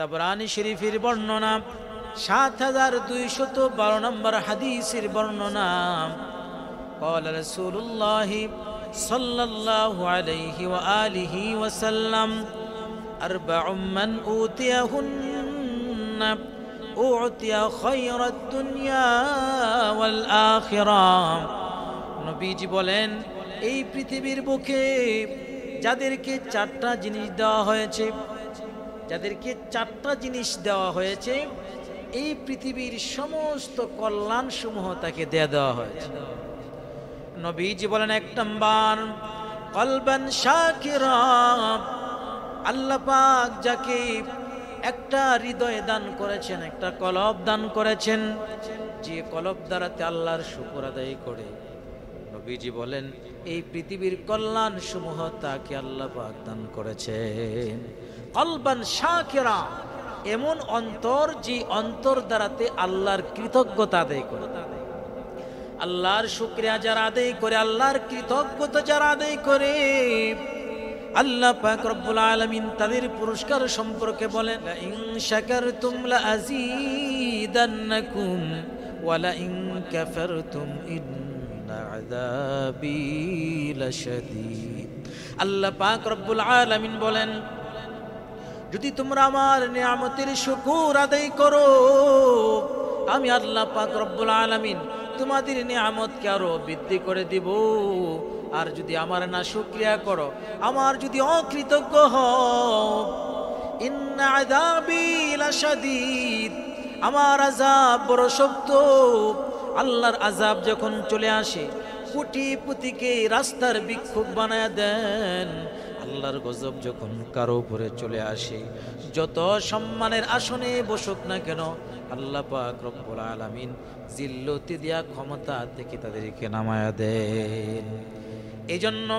তাবরানী শরীফের বর্ণনা ৭২১২ নম্বর হাদিসের বর্ণনা قال رسول الله صلى الله عليه وآله وسلم أربع من أوتيهن أعطي خير الدنيا والآخرة নবীজি বলেন এই পৃথিবীর বুকে যাদেরকে চারটা জিনিস দেওয়া হয়েছে, যাদেরকে চারটা জিনিস দেওয়া হয়েছে, এই পৃথিবীর সমস্ত কল্যাণ সমূহ তাকে দেওয়া হয়েছে। নবীজি বলেন, এক নম্বর কলবান শাকিরা, আল্লাহ পাক যাকে একটা হৃদয় দান করেছেন, একটা কলব দান করেছেন, যে কলব দ্বারাতে আল্লাহর শুকর আদায় করে, নবীজি বলেন এই পৃথিবীর কল্যাণ সমূহ তাকে আল্লাহ পাক দান করেছেন। কলবান শাকিরা, এমন অন্তর যে অন্তর দ্বারাতে আল্লাহর কৃতজ্ঞতা আদায় করে, আল্লাহর শুকরিয়া যারা আদায় করে, আল্লাহর কৃতজ্ঞতা যারা আদায় করে, আল্লাহ পাক রব্বুল আলামিন তাদের পুরস্কার সম্পর্কে বলেন, লা ইন শাকারতুম লা আযীদান্নাকুম ওয়া লা ইন কাফারতুম ইন্না আযাবী লাশাদীদ। আল্লাহ পাক রব্বুল আলামিন বলেন, যদি তোমরা আমার নিয়ামতের শুকর আদায় করো, আমি আল্লাহ পাক রব্বুল আলামিন তোমাদের নিয়ামতকে আরো বৃদ্ধি করে দিব। আর যদি আমার না শুকরিয়া করো, আমার যদি অকৃতজ্ঞ হও, ইন্না আযাবী লাশাদীদ, আমার আযাব বড় শক্ত। আল্লাহর আযাব যখন চলে আসে, কোটিপতিকে রাস্তার ভিক্ষুক বানায়া দেন। আল্লাহর গজব যখন কারো উপরে চলে আসে, যত সম্মানের আসনে বসুক না কেন, আল্লাহ পাক রব্বুল আলামিন জিল্লতি দিয়া ক্ষমতা থেকে তাদেরকে নামায়া দেন। এই জন্য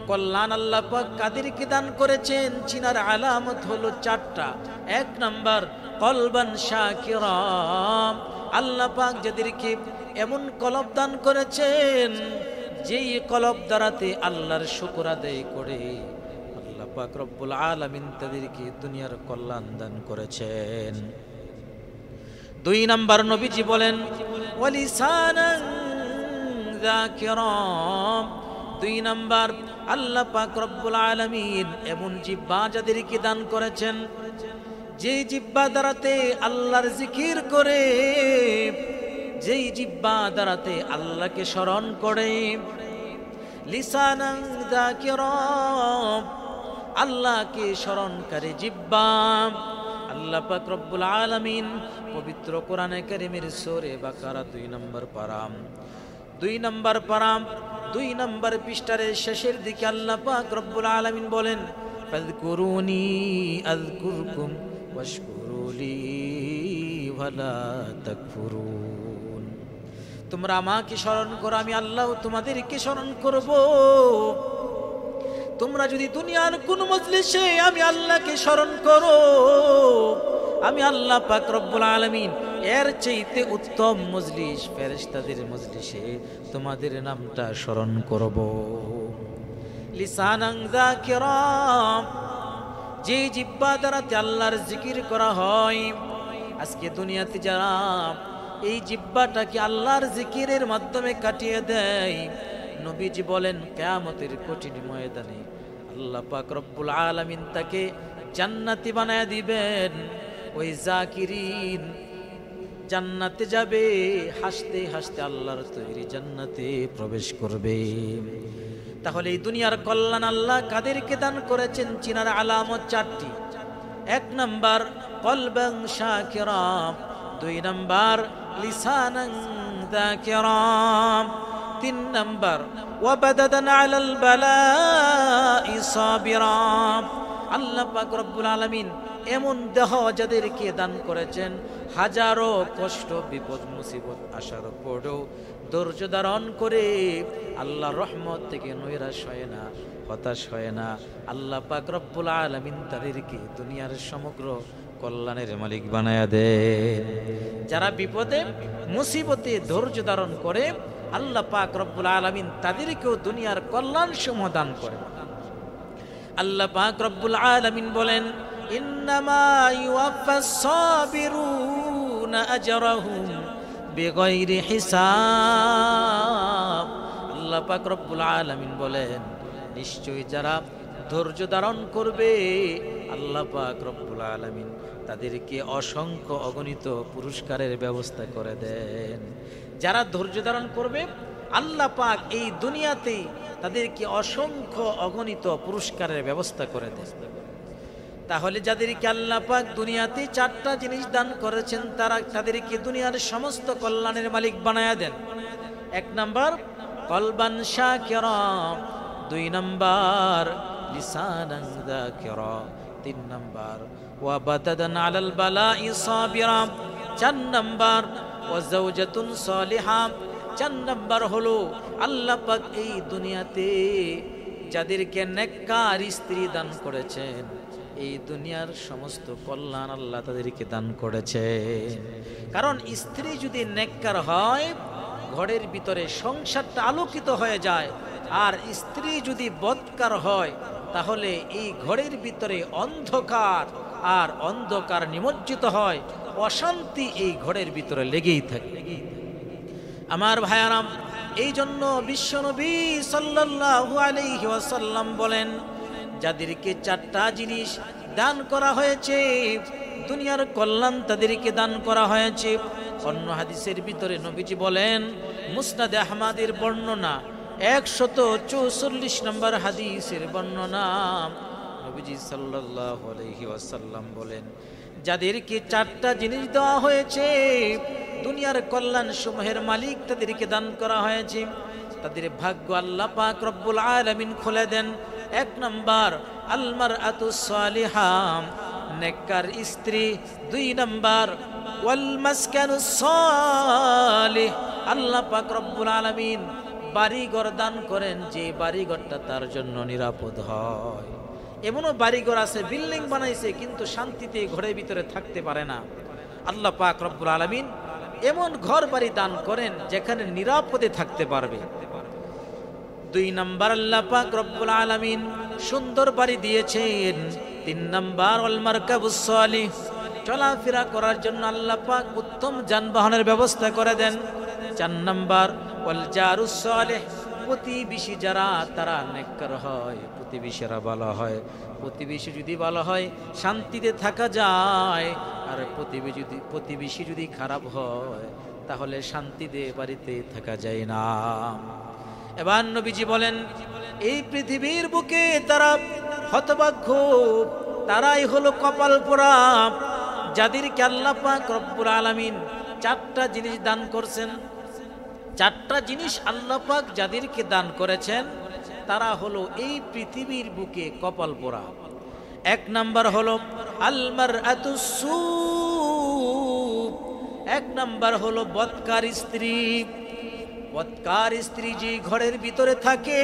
কল্যাণ আল্লাহ পাক কাদেরকে দান করেছেন, চিনার আলামত হলো চারটা। এক নাম্বার কলবান শাকিরা, আল্লাহ পাক যাদেরকে এমন কলব দান করেছেন, যেই কলব দ্বারাতে আল্লাহর শুকর আদায় করে, আল্লাহ পাক রব্বুল আলামিন তাদেরকে দুনিয়ার কল্যাণ দান করেছেন। দুই নাম্বার নবীজি বলেন, ওয়ালিসানান যাকিরা, দুই নাম্বার আল্লাহ পাক রব্বুল আলামিন এমন জিহ্বা যাদেরকে দান করেছেন, যেই জিহ্বা দ্বারাতে আল্লাহর জিকির করে, যেই জিহ্বা দ্বারাতে আল্লাহকে স্মরণ করে। লিসানান যাকিরা, আল্লাহকে স্মরণকারী জিহ্বা। আল্লাহ পাক রব্বুল আলামিন পবিত্র কোরআনে কারীমের সূরা বাকারা ২ নম্বর পারা ২ নম্বর পৃষ্ঠার শেষের দিকে আল্লাহ পাক রব্বুল আলামিন বলেন, ফাযকুরুনি আযকুরকুম ওয়াশকুরুলি ওয়ালা তাকফুরুন, তোমরা আমাকে স্মরণ করো, আমি আল্লাহ তোমাদেরকে স্মরণ করব। তোমরা যদি দুনিয়ার কোন মজলিসে আমি আল্লাহকে স্মরণ করো, আমি আল্লাহ পাক রব্বুল আলামিন এর চাইতে উত্তম মজলিস ফেরেশতাদের মজলিসে তোমাদের নামটা স্মরণ করব। লিসানান যাকিরা, যে জিহ্বা দ্বারাতে আল্লাহর জিকির করা হয়। আজকে দুনিয়াতে যারা এই জিহ্বাটাকে আল্লাহর জিকিরের মাধ্যমে কাটিয়ে দেয়, নবীজি বলেন কিয়ামতের কঠিন ময়দানে আল্লাহ পাক রব্বুল আলামিন তাকে জান্নাতি বানায়া দিবেন। ওই জাকিরিন জান্নাতে যাবে, হাসতে হাসতে আল্লাহর তৈরি জান্নাতে প্রবেশ করবে। তাহলে এই দুনিয়ার কল্যাণ আল্লাহ কাদেরকে দান করেছেন, চিনার আলামত চারটি। এক নাম্বার কলবান শাকিরা, দুই নাম্বার লিসানান যাকিরা, তিন নাম্বার ওয়াবাদাদান আলাল বালাই সাবিরা। আল্লাহ পাক রব্বুল আলামিন এমন দেহ যাদেরকে দান করেছেন, হাজারো কষ্ট বিপদ মুসিবত আসার পরেও ধৈর্য ধারণ করে আল্লাহর রহমত থেকে নৈরাশ হয় না, হতাশ হয় না। আল্লাহ পাক রব্বুল আলামিন তাদেরকে দুনিয়ার সমগ্র কল্যাণের মালিক বানায়া দেন। যারা বিপদে মুসিবতে ধৈর্য ধারণ করে, আল্লাহ পাক রব্বুল আলামিন তাদেরকেও দুনিয়ার কল্যাণ সমূহ দান করেন। আল্লাহ পাক রব্বুল আলামিন বলেন, ইন্নামা ইউওয়াফাস সাবিরুনা আজরাহুম বিগাইরি হিসাব। আল্লাহ পাক রব্বুল আলামিন বলেন, নিশ্চয়ই যারা ধৈর্য ধারণ করবে আল্লাহ পাক রব্বুল আলামিন তাদেরকে অসংখ্য অগণিত পুরস্কারের ব্যবস্থা করে দেন। যারা ধৈর্য ধারণ করবে আল্লাহ পাক এই দুনিয়াতেই তাদেরকে অসংখ্য অগণিত পুরস্কারের ব্যবস্থা করে দেন। তাহলে যাদেরকে আল্লাহ পাক দুনিয়াতে চারটা জিনিস দান করেছেন তাদেরকে দুনিয়ার সমস্ত কল্যাণের মালিক বানায়া দেন। 1 নাম্বার কলবান শাকিরা, 2 নাম্বার লিসানান যাকিরা, 3 নাম্বার ওয়া বাদাদান আলাল বালাই সাবিরা, 4 নাম্বার ওয়া যাওজাতুন সালিহা। 4 নাম্বার হলো আল্লাহ পাক এই দুনিয়াতে যাদেরকে নেককার স্ত্রী দান করেছেন, এই দুনিয়ার সমস্ত কল্যাণ আল্লাহ তাদেরকে দান করেছেন। কারণ স্ত্রী যদি নেককার হয় ঘরের ভিতরে সংসারটা আলোকিত হয়ে যায়, আর স্ত্রী যদি বদকার হয় তাহলে এই ঘরের ভিতরে অন্ধকার আর অন্ধকার নিমজ্জিত হয়, অশান্তি এই ঘরের ভিতরে লেগেই থাকে। আমার ভাইয়ারাম, এই জন্য বিশ্বনবী সাল্লাল্লাহু আলাইহি ওয়াসাল্লাম বলেন, যাদেরকে 4টা জিনিস দান করা হয়েছে দুনিয়ার কল্যাণ তাদেরকে দান করা হয়েছে। অন্য হাদিসের ভিতরে নবীজি বলেন, মুসনাদে আহমদের বর্ণনা 144 নম্বর হাদিসের বর্ণনা, নবীজি সাল্লাল্লাহু আলাইহি ওয়াসাল্লাম বলেন, যাদেরকে 4টা জিনিস দেওয়া হয়েছে দুনিয়ার কল্যাণ সমূহের মালিক তাদেরকে দান করা হয়েছে, তাদের ভাগ্য আল্লাহ পাক রব্বুল আলামিন খুলে দেন। 1 নাম্বার আল মারআতুস সালিহা, নেককার স্ত্রী। 2 নাম্বার ওয়াল মাসকানুস সালিহ, আল্লাহ পাক রব্বুল আলামিন বাড়িঘর দান করেন যে বাড়িঘরটা তার জন্য নিরাপদ হয়। এমনও বাড়িঘর আছে বিল্ডিং বানাইছে কিন্তু শান্তিতে ঘরের ভিতরে থাকতে পারে না। আল্লাহ পাক রব্বুল আলামিন এমন ঘর বাড়ি দান করেন যেখানে নিরাপদে থাকতে পারবে। 2 নাম্বার আল্লাহ পাক রব্বুল আলামিন সুন্দর বাড়ি দিয়েছেন। 3 নাম্বার ওয়াল মারকাবুস সালিহ, চলাফেরা করার জন্য আল্লাহ পাক উত্তম যানবাহনের ব্যবস্থা করে দেন। 4 নাম্বার ওয়াল জারুস সালিহ, প্রতিবেশী যারা তারা নেককার হয়, প্রতিবেশীরা ভালো হয়। প্রতিবেশী যদি ভালো হয় শান্তিতে থাকা যায়, আর প্রতিবেশী যদি খারাপ হয় তাহলে শান্তিতে বাড়িতে থাকা যায় না। এবার নবীজি বলেন, এই পৃথিবীর বুকে তারা হতভাগ্য, তারাই হলো কপাল পোড়া, যাদেরকে আল্লাহ পাক রব্বুল আলামিন 4টা জিনিস দান করছেন। 4টা জিনিস আল্লাহ পাক যাদেরকে দান করেছেন তারা হলো এই পৃথিবীর বুকে কপাল পোড়া। 1 নাম্বার হলো আল মারআতুস সু, 1 নাম্বার হলো বদকার স্ত্রী। বদকার স্ত্রী যে ঘরের ভিতরে থাকে,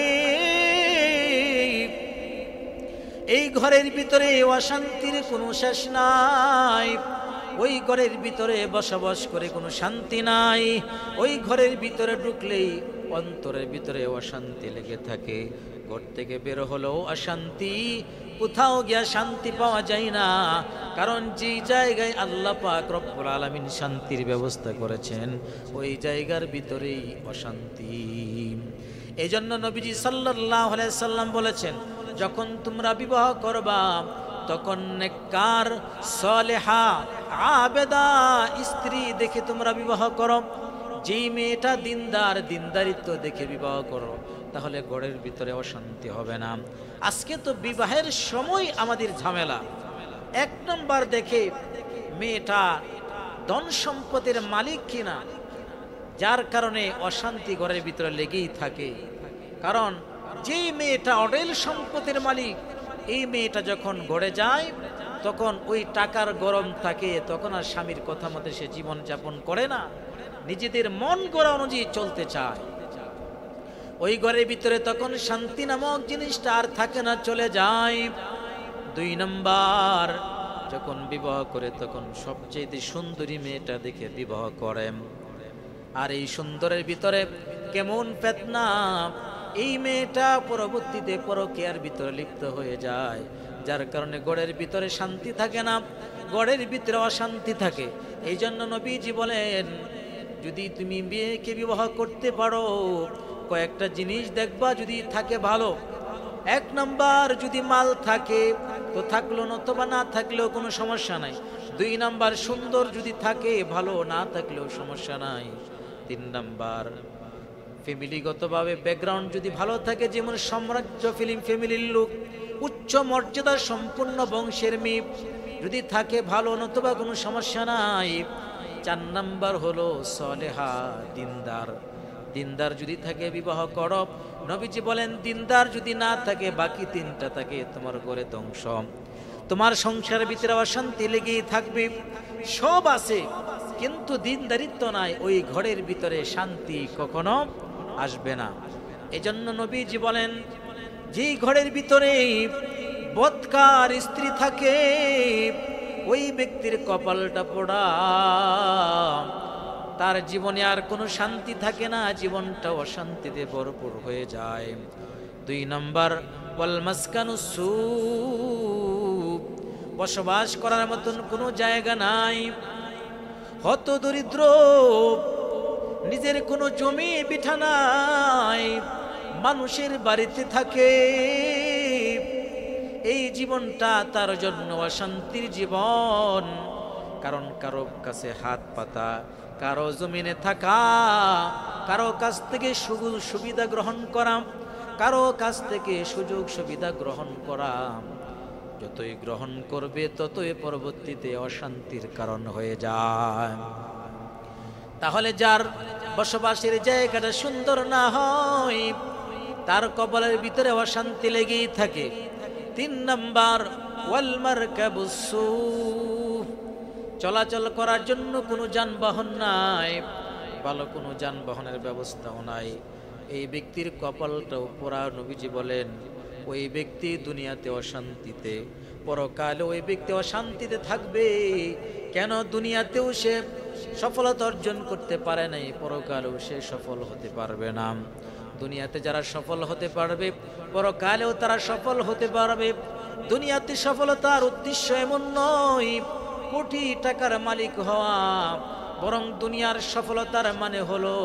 এই ঘরের ভিতরে অশান্তির কোনো শেষ নাই। ওই ঘরের ভিতরে বসবাস করে কোনো শান্তি নাই। ওই ঘরের ভিতরে ঢুকলেই অন্তরের ভিতরে অশান্তি লেগে থাকে। ঘর থেকে বের হলেও অশান্তি, কোথাও গিয়া শান্তি পাওয়া যায় না। কারণ যে জায়গায় আল্লাহ পাক রব্বুল আলামিন শান্তির ব্যবস্থা করেছেন ওই জায়গার ভিতরেই অশান্তি। এই জন্য নবীজি সাল্লাল্লাহু আলাইহি সাল্লাম বলেছেন, যখন তোমরা বিবাহ করবা তখন নেককার সালেহা আবেদা স্ত্রী দেখে তোমরা বিবাহ করো। যেই মেয়েটা দিনদার, দিনদারিত্ব দেখে বিবাহ করো তাহলে ঘরের ভিতরে অশান্তি হবে না। আজকে তো বিবাহের সময় আমাদের ঝামেলা। 1 নম্বর দেখে মেয়েটা ধন সম্পদের মালিক কিনা, যার কারণে অশান্তি ঘরের ভিতরে লেগেই থাকে। কারণ যেই মেয়েটা অঢেল সম্পদের মালিক, এই মেয়েটা যখন ঘরে যায় তখন ওই টাকার গরম থাকে, তখন আর স্বামীর কথা মতো সে জীবন যাপন করে না, নিজেদের মন গড়া অনুযায়ী চলতে চায়। ওই ঘরের ভিতরে তখন শান্তি নামক জিনিসটা আর থাকে না, চলে যায়। 2 নম্বর, যখন বিবাহ করে তখন সবচেয়ে সুন্দরী মেয়েটা দেখে বিবাহ করেন। আর এই সুন্দরের ভিতরে কেমন ফিতনা, এই মেয়েটা পরবর্তীতে পরকীয়ার ভিতরে লিপ্ত হয়ে যায়। যার কারণে গড়ের ভিতরে শান্তি থাকে না, গড়ের ভিতরে অশান্তি থাকে। এই জন্য নবীজি বলেন, যদি তুমি মেয়েকে বিবাহ করতে পারো, কয়েকটা জিনিস দেখবা যদি থাকে ভালো। 1 নাম্বার, যদি মাল থাকে তো থাকলো, নতুবা না থাকলেও কোনো সমস্যা নাই। 2 নাম্বার, সুন্দর যদি থাকে, ভালো না থাকলেও সমস্যা নাই। 3 নাম্বার, ফ্যামিলিগতভাবে ব্যাকগ্রাউন্ড যদি ভালো থাকে, যেমন সাম্রাজ্য ফিল্ম ফ্যামিলির লোক, উচ্চ মর্যাদা সম্পূর্ণ বংশের মেয়ে যদি থাকে, ভালো, নতুবা কোনো সমস্যা নাই। 4 নাম্বার হলো সলেহা, দিনদার। দিনদার যদি থাকে বিবাহ করো। নবীজি বলেন, দিনদার যদি না থাকে, বাকি 3টা থাকে, তোমার ঘরে ধ্বংস, তোমার সংসারের ভিতরে অশান্তি লেগেই থাকবে। সব আছে কিন্তু দিনদারিত্ব নাই, ওই ঘরের ভিতরে শান্তি কখনো আসবে না। এজন্য নবীজি বলেন, যেই ঘরের ভিতরে বদকার স্ত্রী থাকে, ওই ব্যক্তির কপালটা পোড়া, তার জীবনে আর কোনো শান্তি থাকে না, জীবনটা অশান্তিতে ভরপুর হয়ে যায়। 2 নাম্বার, ওয়াল মাসকানুস সু, বসবাস করার মতন কোনো জায়গা নাই। হত দরিদ্র, নিজের কোনো জমি বিঠা নাই, মানুষের বাড়িতে থাকে, এই জীবনটা তার জন্য অশান্তির জীবন। কারণ কারো কাছে হাত পাতা, কারো জমিনে থাকা, কারো কাছ থেকে সুবিধা গ্রহণ করা, কারো কাছ থেকে সুযোগ সুবিধা গ্রহণ করা, যতই গ্রহণ করবে ততই পরবর্তীতে অশান্তির কারণ হয়ে যায়। তাহলে যার বসবাসের জায়গাটা সুন্দর না হয়, তার কপালের ভিতরে অশান্তি লেগেই থাকে। 3 নাম্বার, ওয়াল মারকাবুস সু, চলাচল করার জন্য কোনো যানবাহন নাই, ভালো কোনো যানবাহনের ব্যবস্থাও নাই, এই ব্যক্তির কপালটাও পোড়া। নবীজি বলেন, ওই ব্যক্তি দুনিয়াতে অশান্তিতে, পরকালে ওই ব্যক্তি অশান্তিতে থাকবে। কেন? দুনিয়াতেও সে সফলতা অর্জন করতে পারে নাই, পরকালেও সে সফল হতে পারবে না। দুনিয়াতে যারা সফল হতে পারবে, পরকালেও তারা সফল হতে পারবে। দুনিয়াতে সফলতার উদ্দেশ্য এমন নয় কোটি টাকার মালিক হওয়া, বরং দুনিয়ার সফলতার মানে হলো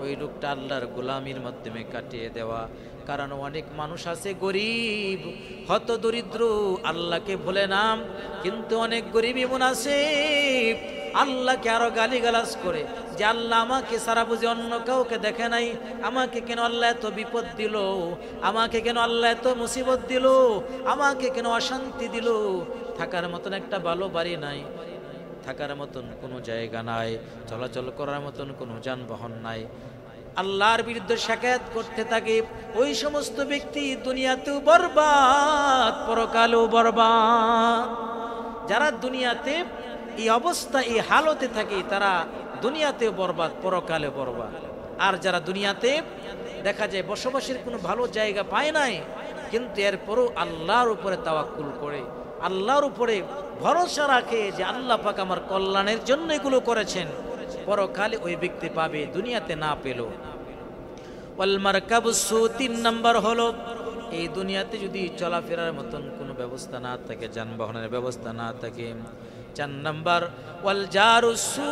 ওই লোকটা আল্লাহর গোলামির মাধ্যমে কাটিয়ে দেওয়া। কারণ অনেক মানুষ আছে গরিব, হত দরিদ্র, আল্লাহকে ভুলে নাম, কিন্তু অনেক গরিব এমন আছে আল্লাহকে আরো গালিগালাজ করে, যে আল্লাহ আমাকে সারা বুঝে অন্য কাউকে দেখে নাই, আমাকে কেন আল্লাহ এত বিপদ দিল, আমাকে কেন আল্লাহ এত মুসিবত দিল, আমাকে কেন অশান্তি দিল। থাকার মতন একটা ভালো বাড়ি নাই, থাকার মতন কোনো জায়গা নাই, চলাচল করার মতন কোনো যানবাহন নাই, আল্লাহর বিরুদ্ধে শাকায়াত করতে থাকে। ওই সমস্ত ব্যক্তি দুনিয়াতেও বরবাদ, পরকালেও বরবাদ। যারা দুনিয়াতে এই অবস্থা, এই হালতে থাকে, তারা দুনিয়াতেও বরবাদ, পরকালেও বরবাদ। আর যারা দুনিয়াতে দেখা যায় বসবাসের কোনো ভালো জায়গা পায় নাই, কিন্তু এরপরও আল্লাহর উপরে তাওয়াক্কুল করে, আল্লাহর উপরে ভরসা রাখে যে আল্লাহ পাক আমার কল্যাণের জন্য এগুলো করেছেন, পরকালে ওই ব্যক্তি পাবে, দুনিয়াতে না পেল। ওয়াল মারকাবুস সু, 3 নাম্বার হলো, এই দুনিয়াতে যদি চলাফেরার মতন কোনো ব্যবস্থা না থাকে, যানবাহনের ব্যবস্থা না থাকে। 4 নাম্বার, ওয়াল জারুস সু,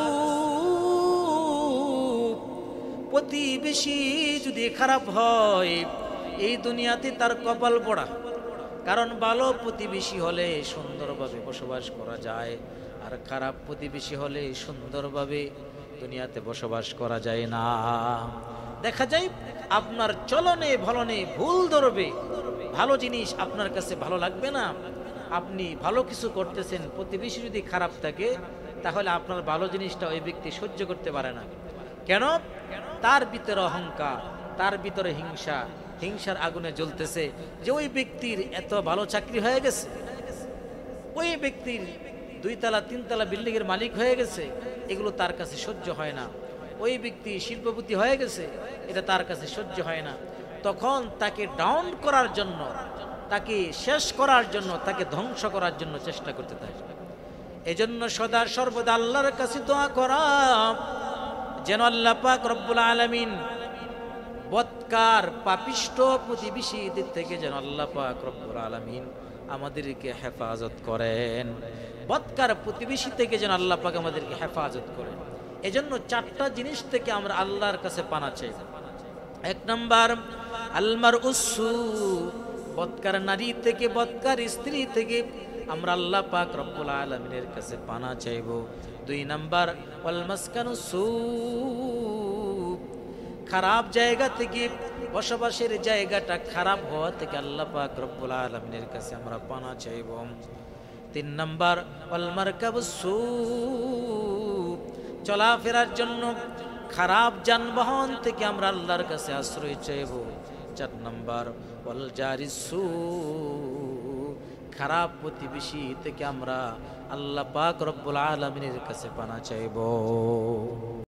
প্রতিবেশী যদি খারাপ হয়, এই দুনিয়াতে তার কপাল পোড়া। কারণ ভালো প্রতিবেশী হলে সুন্দরভাবে বসবাস করা যায়, আর খারাপ প্রতিবেশী হলে সুন্দরভাবে দুনিয়াতে বসবাস করা যায় না। দেখা যায় আপনার চলনে ভলনে ভুল ধরবে, ভালো জিনিস আপনার কাছে ভালো লাগবে না। আপনি ভালো কিছু করতেছেন, প্রতিবেশী যদি খারাপ থাকে, তাহলে আপনার ভালো জিনিসটা ওই ব্যক্তি সহ্য করতে পারে না। কেন? তার ভিতরে অহংকার, তার ভিতরে হিংসা, হিংসার আগুনে জ্বলতেছে যে ওই ব্যক্তির এত ভালো চাকরি হয়ে গেছে, ওই ব্যক্তির 2 তলা 3 তলা বিল্ডিং এর মালিক হয়ে গেছে, এগুলো তার কাছে সহ্য হয় না। ওই ব্যক্তি শিল্পপতি হয়ে গেছে, এটা তার কাছে সহ্য হয় না। তখন তাকে ডাউন করার জন্য, তাকে শেষ করার জন্য, তাকে ধ্বংস করার জন্য চেষ্টা করতে থাকে। এজন্য সদা সর্বদা আল্লাহর কাছে দোয়া করা, যেন আল্লাহ পাক রব্বুল আলামিন বদকার পাপিষ্ঠ প্রতিবেশীদের থেকে যেন আল্লাহ পাক রব্বুল আলামিন আমাদেরকে হেফাজত করেন, বদকার প্রতিবেশী থেকে যেন আল্লাহ পাক আমাদেরকে হেফাজত করেন। এজন্য 4টা জিনিস থেকে আমরা আল্লাহর কাছে পানা চাই। 1 নাম্বার আলমার উসু, বদকার নারী থেকে, বদকার স্ত্রী থেকে আমরা আল্লাহ পাক রব্বুল আলামিনের কাছে পানা চাইব। 2 নাম্বার ওয়াল মাসকানুস সু, খারাপ জায়গা থেকে, বসবাসের জায়গাটা খারাপ হওয়া থেকে আল্লাহ পাক রব্বুল আলামিনের কাছে আমরা পানা চাইব। 3 নাম্বার ওয়াল মারকাবুস সু, চলাফেরার জন্য খারাপ যানবাহন থেকে আমরা আল্লাহর কাছে আশ্রয় চাইব। 4 নাম্বার ওয়াল জারিস সু, খারাপ প্রতিবেশী থেকে আমরা আল্লাহ পাক রব্বুল আলামিনের কাছে পানা চাইব।